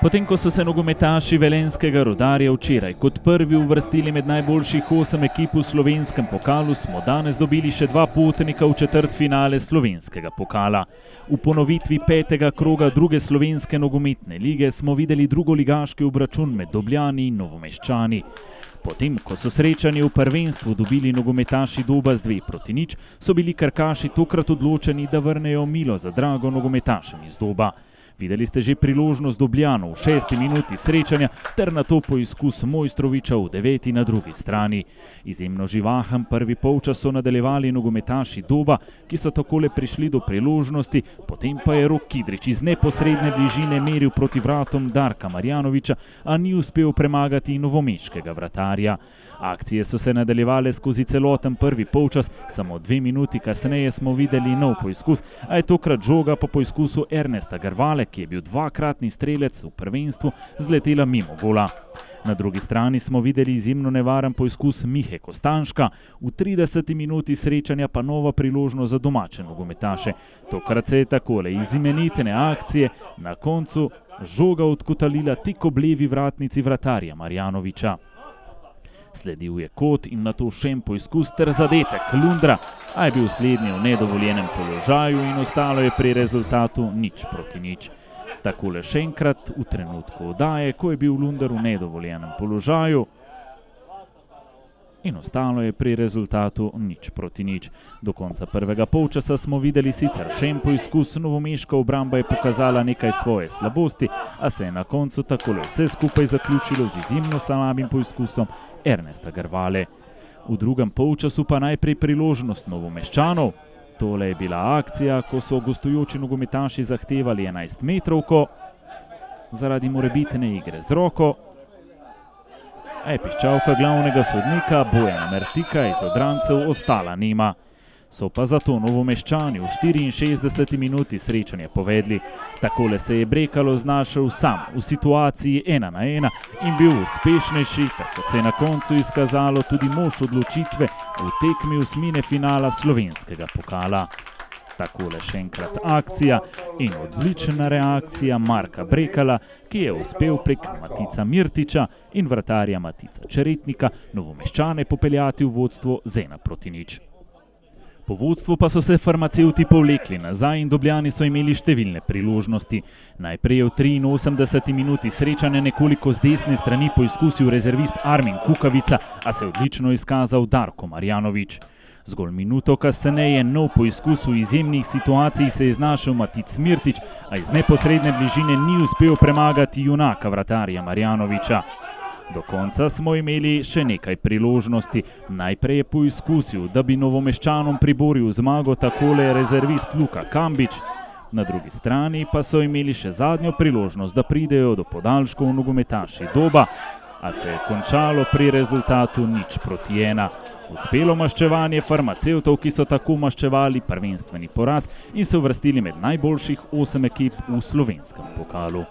Potem, ko so se nogometaši velenjskega Rudarja včeraj kot prvi uvrstili med najboljših 8 ekip v slovenskem pokalu, smo danes dobili še 2 potnika v četrtfinale slovenskega pokala. V ponovitvi 5. kroga druge slovenske nogometne lige smo videli drugoligaški obračun med Dobljani in Novomeščani. Potem, ko so srečanje v prvenstvu dobili nogometaši Doba z 2-0, so bili krkaši tokrat odločeni, da vrnejo milo za drago nogometašem iz Doba. Videli ste že priložnost Dobljanov v 6. minuti srečanja ter nato poizkus Mojstroviča v 9. na drugi strani. Izjemno živahen prvi polčas so nadaljevali nogometaši Doba, ki so takole prišli do priložnosti, potem pa je Rok Kidrič iz neposredne bližine meril proti vratom Darka Marjanoviča, a ni uspel premagati novomeškega vratarja. Akcije so se nadaljevale skozi celoten prvi polčas, samo 2 minuti kasneje smo videli nov poizkus, a je tokrat žoga po poizkusu Ernesta Grvale, ki je bil 2-kratni strelec v prvenstvu, zletela mimo gola. Na drugi strani smo videli izjemno nevaren poizkus Mihe Kostanška, v 30. minuti srečanja pa nova priložnost za domače nogometaše. Tokrat se je takole iz imenitne akcije na koncu žoga odkotalila tik ob levi vratnici vratarja Marjanoviča. Sledil je kot in nato še en poizkus ter zadetek Lundra, a je bil slednji v nedovoljenem položaju in ostalo je pri rezultatu 0-0. Takole še enkrat v trenutku oddaje, ko je bil Lunder v nedovoljenem položaju in ostalo je pri rezultatu 0-0. Do konca prvega polčasa smo videli sicer še en poizkus, novomeška obramba je pokazala nekaj svoje slabosti, a se je na koncu takole vse skupaj zaključilo z izjemno slabim poizkusom Ernesta Grvale. V drugem polčasu pa najprej priložnost Novomeščanov. Tole je bila akcija, ko so gostujoči nogometaši zahtevali 11-metrovko zaradi morebitne igre z roko. A je piščalka glavnega sodnika Bojana Mertika iz odrancev ostala nema. So pa zato Novomeščani v 64. minuti srečanja povedli. Takole se je Brekalo znašel sam v situaciji 1-1 in bil uspešnejši, tako se je na koncu izkazalo tudi mož odločitve v tekmi osmine finala slovenskega pokala. Takole še enkrat akcija in odlična reakcija Marka Brekala, ki je uspel prek Matica Mirtiča in vratarja Matica Čeretnika Novomeščane popeljati v vodstvo z 1-0. Po vodstvu pa so se farmacevti povlekli nazaj in Dobljani so imeli številne priložnosti. Najprej je v 83. minuti srečanja nekoliko z desne strani poizkusil rezervist Armin Kukavica, a se je odlično izkazal Darko Marjanovič. Zgolj minuto kasneje nov poizkus v izjemnih situacij se je znašel Matic Mirtič, a iz neposredne bližine ni uspel premagati junaka vratarja Marjanoviča. Do konca smo imeli še nekaj priložnosti. Najprej je poizkusil, da bi Novomeščanom priboril zmago takole rezervist Luka Kambič. Na drugi strani pa so imeli še zadnjo priložnost, da pridejo do podaljškov nogometaši Doba, a se je končalo pri rezultatu 0-1. Uspelo maščevanje farmacevtov, ki so tako maščevali prvenstveni poraz in se uvrstili med najboljših 8 ekip v slovenskem pokalu.